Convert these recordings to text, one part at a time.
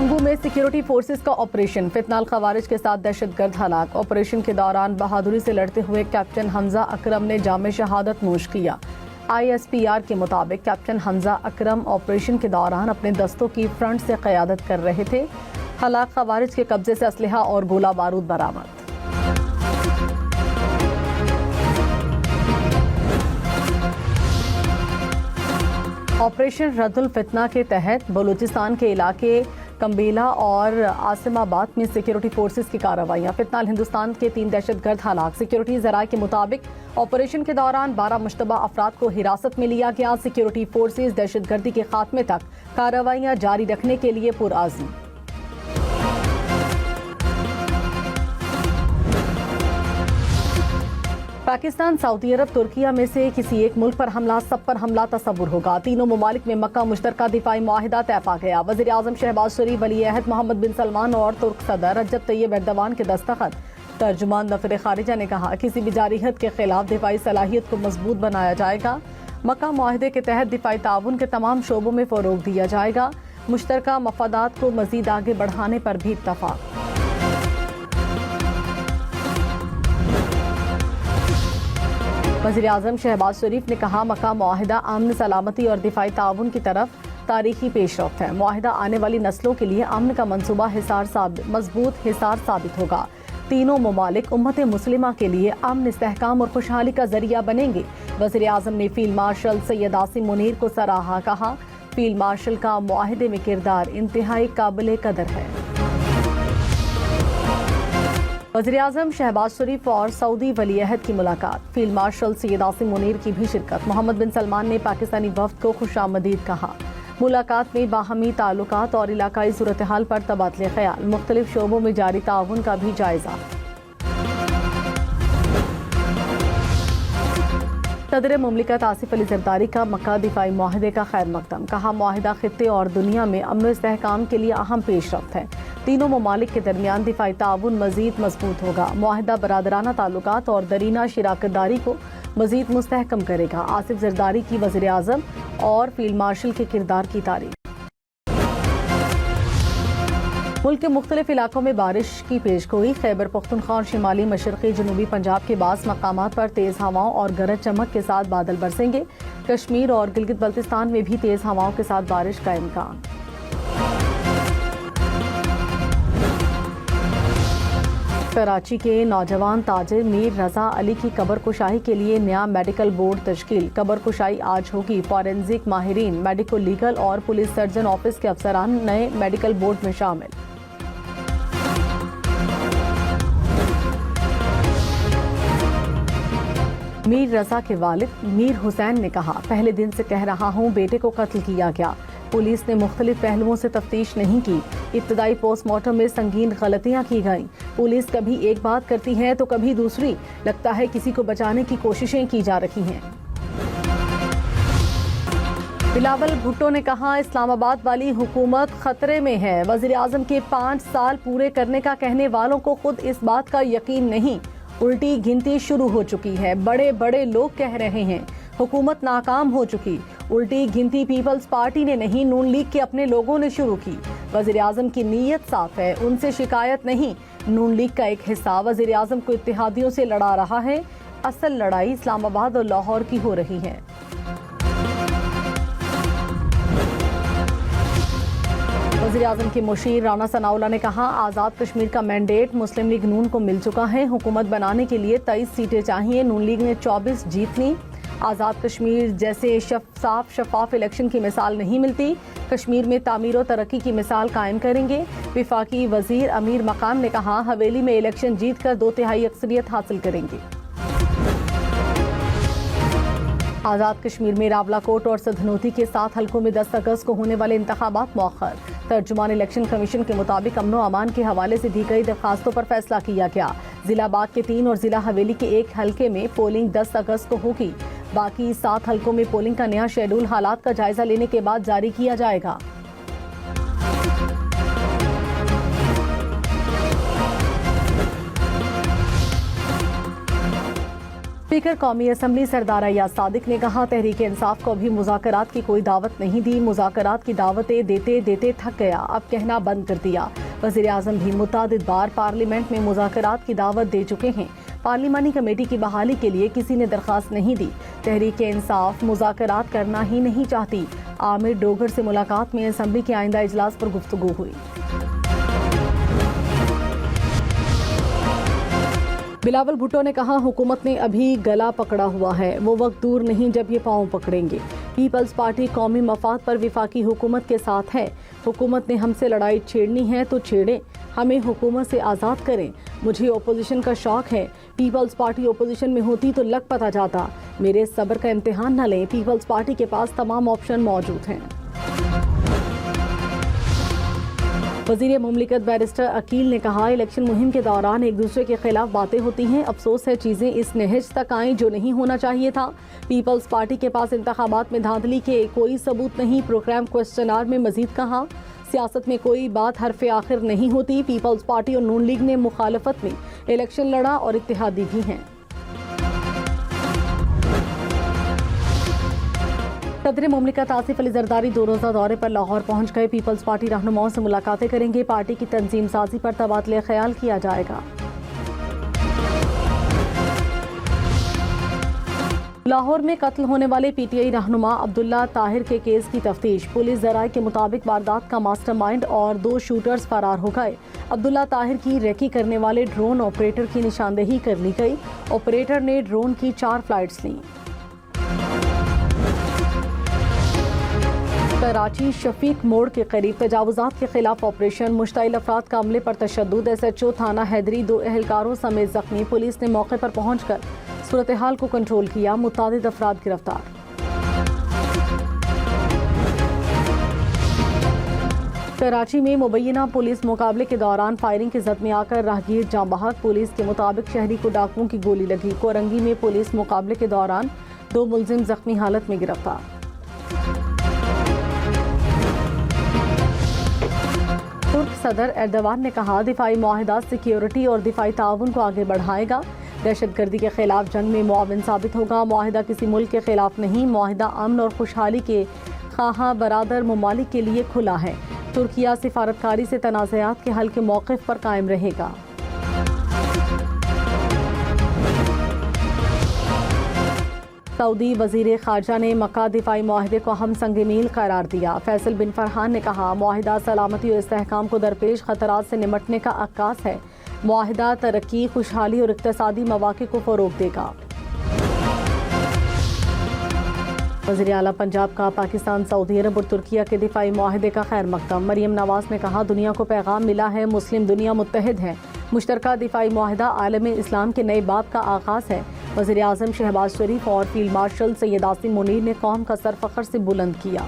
कंगू में security forces का operation, फितनाल खवारिज के साथ दहशतगर्द हलाक। ऑपरेशन के दौरान बहादुरी से लड़ते हुए कैप्टन हमजा अकरम ने जाम शहादत नोश किया। ISPR के मुताबिक कैप्टन हमजा अकरम ऑपरेशन के दौरान अपने दस्तों की फ्रंट से क़यादत कर रहे थे। हलाक खवारिज के कब्जे से असलहा और गोला बारूद बरामद। ऑपरेशन रद्दुल फितना के तहत बलूचिस्तान के इलाके कंबेला और आसिमाबाद में सिक्योरिटी फोर्सेस की कार्रवाइयां। फितनाल हिंदुस्तान के 3 दहशतगर्द हलाक। सिक्योरिटी ज़राए के मुताबिक ऑपरेशन के दौरान 12 मुश्तबा अफराद को हिरासत में लिया गया। सिक्योरिटी फोर्सेस दहशतगर्दी के खात्मे तक कार्रवाइयां जारी रखने के लिए पुरआज़म। पाकिस्तान, सऊदी अरब, तुर्किया में से किसी एक मुल्क पर हमला सब पर हमला तस्वुर होगा। तीनों ममालिक में मक्का मुश्तरका दिफाई मुआहिदा तय पा गया। वज़ीर आज़म शहबाज शरीफ, वली अहद मोहम्मद बिन सलमान और तुर्क सदर रजब तैयब एर्दोगान के दस्तखत। तर्जुमान दफ्तर खारिजा ने कहा, किसी भी जारियत के खिलाफ दिफाई सलाहियत को मजबूत बनाया जाएगा। मक्का मुआहिदे के तहत दिफाई ताउन के तमाम शोबों में फ़रोग दिया जाएगा। मुश्तरका मफादात को मजीद आगे बढ़ाने पर भी इत्तफाक। वज़ीर आज़म शहबाज शरीफ ने कहा, मक्का मुआहिदा अमन, सलामती और दिफाई ताउन की तरफ तारीखी पेशरफ्त है। मुआहिदा आने वाली नस्लों के लिए अमन का मंसूबा मजबूत हिसार साबित होगा। तीनों ममालिक उम्मत मुस्लिमा के लिए अमन, इस्तेहकाम और खुशहाली का जरिया बनेंगे। वज़ीर आज़म ने फील्ड मार्शल सैयद आसिम मुनीर को सराहा। कहा, फील्ड मार्शल का मुआहिदे में किरदार इंतहाई काबिल कदर है। वज़ीर आज़म शहबाज शरीफ और सऊदी वली अहद की मुलाकात। फील्ड मार्शल सैयद आसिम मुनीर की भी शिरकत। मोहम्मद बिन सलमान ने पाकिस्तानी वफ़द को खुशामदीद कहा। मुलाकात में बाहमी ताल्लुकात और इलाकाई सूरत हाल पर तबादले ख्याल। मुख्तलिफ शोबों में जारी ताउन का भी जायजा। सदर मुमलिकत आसिफ अली ज़रदारी का मक्का दिफाई मुआहिदे का खैर मकदम। कहा, मुआहिदा खित्ते और दुनिया में अमन इस्तेहकाम के लिए अहम पेशरफ्त है। तीनों ममालिक के दरमियान दिफाई ताउन मजीद मजबूत होगा। मुआहिदा बरादराना ताल्लुकात और दरीना शिराकतदारी को मजीद मुस्तहकम करेगा। आसिफ ज़रदारी की वज़ीर आज़म और फील्ड मार्शल के किरदार की तारीफ। मुल्क के मुख्तलिफ इलाकों में बारिश की पेशगोई। खैबर पख्तूनख्वा और शिमाली मशरक़ी जनूबी पंजाब के बास मकामात पर तेज़ हवाओं और गरज चमक के साथ बादल बरसेंगे। कश्मीर और गिलगित बल्तिस्तान में भी तेज़ हवाओं के साथ बारिश का इम्कान। कराची के नौजवान ताजिर मीर रजा अली की कब्र कुशाई के लिए नया मेडिकल बोर्ड तश्कील। कब्र कुशाई आज होगी। फॉरेंसिक माहिरीन, मेडिको लीगल और पुलिस सर्जन ऑफिस के अफसरान नए मेडिकल बोर्ड में शामिल। मीर रजा के वालिद मीर हुसैन ने कहा, पहले दिन से कह रहा हूँ बेटे को कत्ल किया गया। पुलिस ने मुख्तलिफ पहलुओं से तफ्तीश नहीं की। इब्तदाई पोस्टमार्टम में संगीन गलतियां की गईं। पुलिस कभी एक बात करती है तो कभी दूसरी। लगता है किसी को बचाने की कोशिशें की जा रही हैं। बिलावल भुट्टो ने कहा, इस्लामाबाद वाली हुकूमत खतरे में है। वज़ीर आज़म के 5 साल पूरे करने का कहने वालों को खुद इस बात का यकीन नहीं। उल्टी गिनती शुरू हो चुकी है। बड़े बड़े लोग कह रहे हैं हुकूमत नाकाम हो चुकी। उल्टी गिनती पीपल्स पार्टी ने नहीं, नून लीग के अपने लोगों ने शुरू की। वज़ीर आज़म की नीयत साफ है, उनसे शिकायत नहीं। नून लीग का एक हिस्सा वज़ीर आज़म को इत्तेहादियों से लड़ा रहा है। असल लड़ाई इस्लामाबाद और लाहौर की हो रही है। वज़ीर आज़म के मुशीर राना सनाउल्लाह ने कहा, आज़ाद कश्मीर का मैंडेट मुस्लिम लीग नून को मिल चुका है। हुकूमत बनाने के लिए 23 सीटें चाहिए। नून लीग ने 24 जीतनी। आज़ाद कश्मीर जैसे साफ शफाफ इलेक्शन की मिसाल नहीं मिलती। कश्मीर में तामीर और तरक्की की मिसाल कायम करेंगे। विफाकी वजीर अमीर मकाम ने कहा, हवेली में इलेक्शन जीत कर 2/3 अक्सरियत हासिल करेंगे। आज़ाद कश्मीर में रावलाकोट और सधनोती के 7 हलकों में 10 अगस्त को होने वाले इंतखाबात मौखर। तर्जुमान इलेक्शन कमीशन के मुताबिक अमनो अमान के हवाले से दी गई दरखास्तों पर फैसला किया गया। जिला बाग के 3 और जिला हवेली के 1 हलके में पोलिंग 10 अगस्त को होगी। बाकी 7 हलकों में पोलिंग का नया शेड्यूल हालात का जायजा लेने के बाद जारी किया जाएगा। स्पीकर कौमी असम्बली सरदार अय्याज सादिक ने कहा, तहरीक इंसाफ को अभी मुज़ाकरात की कोई दावत नहीं दी। मुज़ाकरात की दावतें देते देते थक गया, अब कहना बंद कर दिया। वज़ीर आज़म भी मुतादिद बार पार्लियामेंट में मुज़ाकरात की दावत दे चुके हैं। पार्लिमानी कमेटी की बहाली के लिए किसी ने दरख्वास्त नहीं दी। तहरीक इंसाफ मुज़ाकरात करना ही नहीं चाहती। आमिर डोगर से मुलाकात में असम्बली के आइंदा इजलास पर गुफ्तगू हुई। बिलावल भुट्टो ने कहा, हुकूमत ने अभी गला पकड़ा हुआ है, वो वक्त दूर नहीं जब ये पांव पकड़ेंगे। पीपल्स पार्टी कौमी मफाद पर विफाकी हुकूमत के साथ है। हुकूमत ने हमसे लड़ाई छेड़नी है तो छेड़े, हमें हुकूमत से आज़ाद करें। मुझे ओपोजिशन का शौक है। पीपल्स पार्टी ओपोजिशन में होती तो लग पता जाता। मेरे सब्र का इम्तिहान न लें, पीपल्स पार्टी के पास तमाम ऑप्शन मौजूद हैं। वज़ीर मुमलिकत बैरिस्टर अकील ने कहा, इलेक्शन मुहिम के दौरान एक दूसरे के खिलाफ बातें होती हैं। अफसोस है चीज़ें इस नहज तक आईं जो नहीं होना चाहिए था। पीपल्स पार्टी के पास इंतखाबात में धांधली के कोई सबूत नहीं। प्रोग्राम क्वेश्चनर में मजीद कहा, सियासत में कोई बात हरफ़े आखिर नहीं होती। पीपल्स पार्टी और नून लीग ने मुखालफत में इलेक्शन लड़ा और इत्तेहादी भी हैं। सदर मुमलिकत आसिफ अली जरदारी 2 रोज़ा दौरे पर लाहौर पहुंच गए। पीपल्स पार्टी रहनुमाओं से मुलाकातें करेंगे। पार्टी की तंजीम साजी पर तबादले ख्याल किया जाएगा। लाहौर में कत्ल होने वाले पीटीआई रहनुमा अब्दुल्ला ताहिर के केस की तफ्तीश। पुलिस ज़राए के मुताबिक वारदात का मास्टरमाइंड और 2 शूटर्स फरार हो गए। अब्दुल्ला ताहिर की रेकी करने वाले ड्रोन ऑपरेटर की निशानदेही कर ली गई। ऑपरेटर ने ड्रोन की 4 फ्लाइट्स लीं। कराची शफीक मोड़ के करीब तजावुजात के खिलाफ ऑपरेशन। मुश्ताइल अफराद का अमले पर तशद्दुद। SHO थाना हैदरी 2 एहलकारों समेत जख्मी। पुलिस ने मौके पर पहुंचकर सूरत हाल को कंट्रोल किया। मुतादिद अफराद गिरफ्तार। कराची में मुबैना पुलिस मुकाबले के दौरान फायरिंग की जद में आकर राहगीर जाँ बहक। पुलिस के मुताबिक शहरी को डाकुओं की गोली लगी। कोरंगी में पुलिस मुकाबले के दौरान 2 मुलजिम जख्मी हालत में गिरफ्तार। तुर्क सदर एर्दवान ने कहा, दिफाई मुआहिदा सिक्योरिटी और दिफाई ताउन को आगे बढ़ाएगा। दहशतगर्दी के खिलाफ जंग में मुआविन साबित होगा। मुआहिदा किसी मुल्क के खिलाफ नहीं, मुआहिदा अमन और खुशहाली के खाहा बरादर ममालिक के लिए खुला है। तुर्किया सिफारतकारी से तनाज़ात के हल के मौक़िफ़ पर कायम रहेगा। सऊदी वज़ीर ख़ारजा ने मक्का दिफाई मुआहिदे को हम संग मील करार दिया। फैसल बिन फरहान ने कहा, मुआहिदा सलामती और इस्तेहकाम को दरपेश खतरात से निमटने का अक्कास है। मुआहिदा तरक्की, खुशहाली और इक़्तिसादी मौक़े को फ़रोग़ देगा। वज़ीर आला पंजाब का पाकिस्तान, सऊदी अरब और तुर्किया के दिफाई मुआहिदे का खैर मकदम। मरियम नवाज़ ने कहा, दुनिया को पैगाम मिला है, मुस्लिम दुनिया मुत्तहिद है। मुश्तरका दिफाई मुआहिदा आलम इस्लाम के नए बाब का आगाज़ है। वज़ीर आज़म शहबाज शरीफ और फील्ड मार्शल सैयद आसिम मुनीर ने कौम का सर फ़ख्र से बुलंद किया।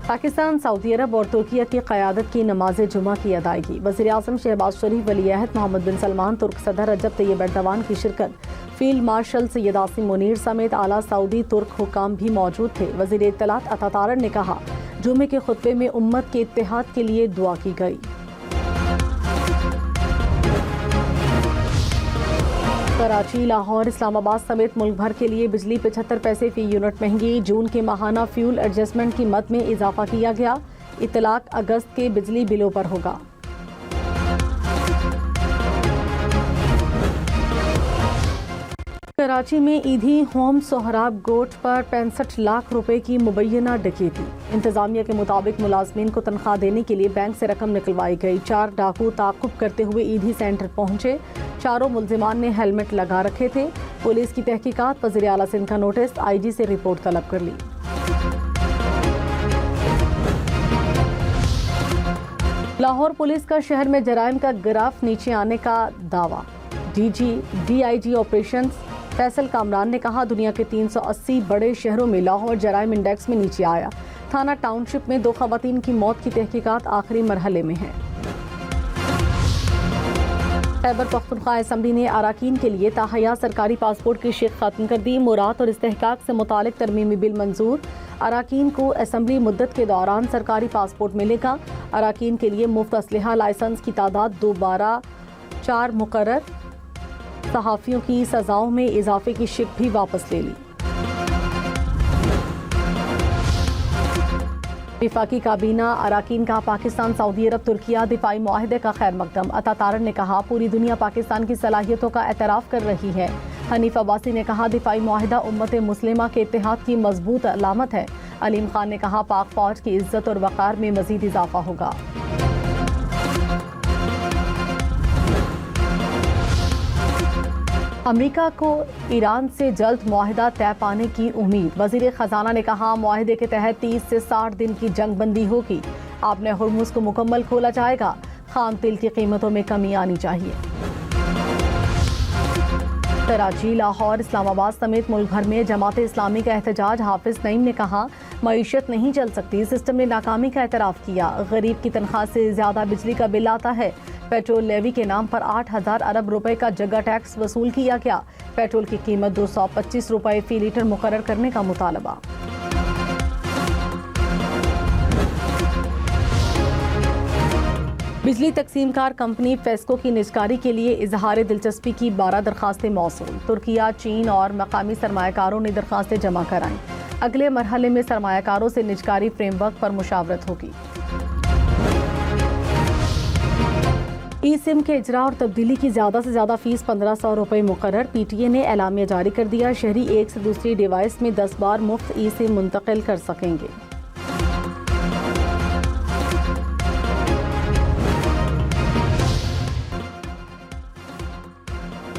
पाकिस्तान, सऊदी अरब और तुर्किया की क़यादत की नमाज जुमा की अदायगी। वज़ीर आज़म शहबाज शरीफ, वली अहद मोहम्मद बिन सलमान, तुर्क सदर रजब तैयब एर्दवान की शिरकत, फील्ड मार्शल सैयद आसिम मुनीर समेत आला सऊदी तुर्क हुकाम भी मौजूद थे। वज़ीर इत्तलात अता तारड़ ने कहा, जुमे के खुतबे में उम्मत के इत्तेहाद के लिए दुआ की गई। कराची, लाहौर, इस्लामाबाद समेत मुल्क भर के लिए बिजली 75 पैसे फी यूनिट महंगी। जून के माहाना फ्यूल एडजस्टमेंट की मद में इजाफा किया गया। इतलाक अगस्त के बिजली बिलों पर होगा। कराची में ईदी होम सोहराब गोट पर 65 लाख रुपए की मुबैना डकैती। इंतजामिया के मुताबिक मुलाजमीन को तनख्वाह देने के लिए बैंक से रकम निकलवाई गई। 4 डाकू ताक़ुब करते हुए ईदी सेंटर पहुंचे। चारों मुल्जिमान ने हेलमेट लगा रखे थे। पुलिस की तहकीकात। वज़ीर आला सिंध का नोटिस, IG से रिपोर्ट तलब कर ली। लाहौर पुलिस का शहर में जराइम का ग्राफ नीचे आने का दावा। DIG ऑपरेशंस फैसल कामरान ने कहा, दुनिया के 380 बड़े शहरों में लाहौर जराइम इंडेक्स में नीचे आया। थाना टाउनशिप में 2 खवातीन की मौत की तहकीकात आखिरी मरहले में है। खैबर पख्तूनख्वा असम्बली ने अराकीन के लिए ताहया सरकारी पासपोर्ट की शेख खत्म कर दी। मुराद और इस्तेहकाक से मुतालिक तरमीमी बिल मंजूर। अराकीन को असम्बली मुद्दत के दौरान सरकारी पासपोर्ट मिलेगा। अराकीन के लिए मुफ्त असलहा लाइसेंस की तादाद दोबारा 4 مقرر صحافیوں کی سزاؤں میں اضافے کی شک بھی واپس لے لی۔ وفاقی کابینہ اراکین کا پاکستان سعودی عرب ترکیہ دفاعی معاہدے کا خیر مقدم۔ عطا تارڑ نے کہا پوری دنیا پاکستان کی صلاحیتوں کا اعتراف کر رہی ہے۔ حنیف عباسی نے کہا دفاعی معاہدہ امت مسلمہ کے اتحاد کی مضبوط علامت ہے۔ علیم خان نے کہا پاک فوج کی عزت اور وقار میں مزید اضافہ ہوگا۔ امریکہ کو ایران سے جلد معاہدہ طے پانے کی امید۔ وزیر خزانہ نے کہا معاہدے کے تحت 30 سے 60 دن کی جنگ بندی ہوگی۔ آب ہرمز کو مکمل کھولا جائے گا۔ خام تیل کی قیمتوں میں کمی آنی چاہیے۔ کراچی، لاہور، اسلام آباد سمیت ملک بھر میں جماعت اسلامی کا احتجاج۔ حافظ نعیم نے کہا معیشت نہیں چل سکتی، سسٹم نے ناکامی کا اعتراف کیا۔ غریب کی تنخواہ سے زیادہ بجلی کا بل آتا ہے۔ پیٹرول لیوی کے نام پر 8,000 ارب روپے کا جگہ ٹیکس وصول کیا گیا۔ پیٹرول کی قیمت 225 روپے فی لیٹر مقرر کرنے کا مطالبہ۔ بجلی تقسیم کار کمپنی فیسکو کی نجکاری کے لیے اظہار دلچسپی کی 12 درخواستیں موصول۔ ترکیہ، چین اور مقامی سرمایہ کاروں نے درخواستیں جمع کرائیں۔ اگلے مرحلے میں سرمایہ کاروں سے نجکاری فریم ورک پر مشاورت ہوگی۔ ای سم کے اجراء اور تبدیلی کی زیادہ سے زیادہ فیس 1,500 روپے مقرر۔ پی ٹی اے نے اعلامیہ جاری کر دیا، شہری ایک سے دوسری ڈیوائس میں 10 بار مفت ای سم منتقل کر سکیں گے۔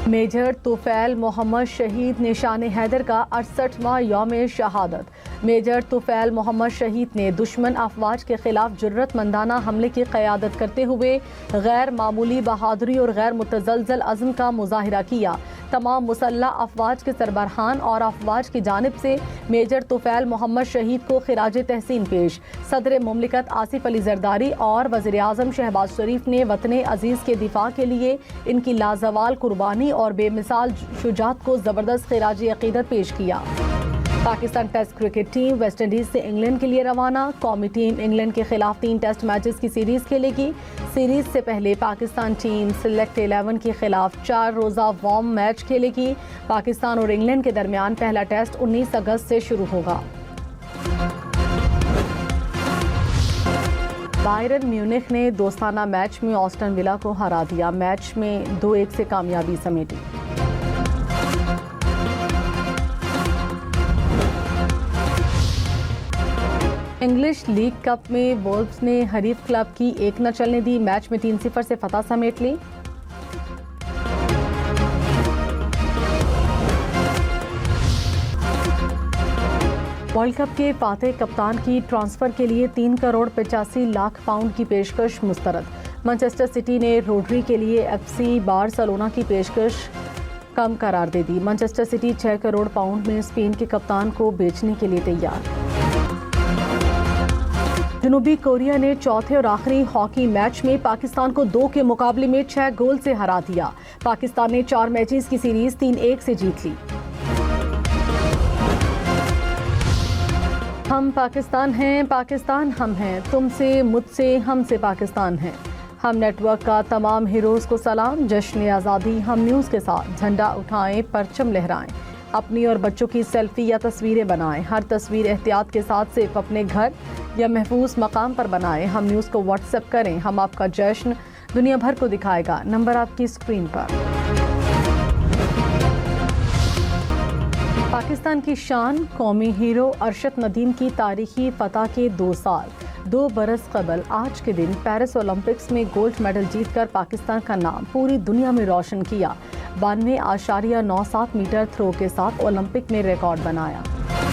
میجر طفیل محمد شہید نشان حیدر کا 68واں یوم شہادت۔ میجر طفیل محمد شہید نے دشمن افواج کے خلاف جرأت مندانہ حملے کی قیادت کرتے ہوئے غیر معمولی بہادری اور غیر متزلزل عزم کا مظاہرہ کیا۔ تمام مسلح افواج کے سربراہان اور افواج کی جانب سے میجر طفیل محمد شہید کو خراج تحسین پیش۔ صدر مملکت آصف علی زرداری اور وزیر اعظم شہباز شریف نے وطن عزیز کے دفاع کے لیے ان کی لازوال قربانی اور بے مثال شجاعت کو زبردست خراج عقیدت پیش کیا۔ Pakistan test cricket team West Indies سے انگلینڈ کے لیے روانہ۔ قومی ٹیم انگلینڈ کے خلاف 3 ٹیسٹ میچز کی سیریز کھیلے گی۔ سیریز سے پہلے پاکستان ٹیم سلیکٹ 11 کے خلاف 4 روزہ وارم میچ کھیلے گی۔ پاکستان اور انگلینڈ کے درمیان پہلا ٹیسٹ 19 اگست سے شروع ہوگا۔ بائرن میونخ نے دوستانہ میچ میں آسٹن ولا کو ہرا دیا۔ میچ میں 2-1 سے کامیابی سمیٹی۔ انگلش لیگ کپ میں وولفز نے حریف کلب کی 1 نہ چلنے دی۔ میچ میں 3-0 سے فتح سمیٹ لی۔ ورلڈ کپ کے فاتح کپتان کی ٹرانسفر کے لیے 3 کروڑ 85 لاکھ پاؤنڈ کی پیشکش مسترد۔ مانچسٹر سٹی نے روڈری کے لیے ایف سی بارسلونا کی پیشکش کم قرار دے دی۔ مانچسٹر سٹی 6 کروڑ پاؤنڈ میں اسپین کے کپتان کو بیچنے کے لیے تیار۔ جنوبی کوریا نے چوتھے اور آخری ہاکی میچ میں پاکستان کو 2 کے مقابلے میں 6 گول سے ہرا دیا۔ پاکستان نے 4 میچز کی سیریز 3-1 سے جیت لی۔ ہم پاکستان ہیں، پاکستان ہم ہیں، تم سے مجھ سے ہم سے پاکستان ہیں۔ ہم نیٹ ورک کا تمام ہیروز کو سلام۔ جشن آزادی ہم نیوز کے ساتھ جھنڈا اٹھائیں، پرچم لہرائیں، اپنی اور بچوں کی سیلفی یا تصویریں بنائیں۔ ہر تصویر احتیاط کے ساتھ صرف اپنے گھر یا محفوظ مقام پر بنائیں۔ ہم نیوز کو واٹس ایپ کریں، ہم آپ کا جشن دنیا بھر کو دکھائے گا۔ نمبر آپ کی اسکرین پر۔ پاکستان کی شان، قومی ہیرو ارشد ندیم کی تاریخی فتح کے 2 سال۔ 2 برس قبل آج کے دن پیرس اولمپکس میں گولڈ میڈل جیت کر پاکستان کا نام پوری دنیا میں روشن کیا۔ 92.97 میٹر تھرو کے ساتھ اولمپک میں ریکارڈ بنایا۔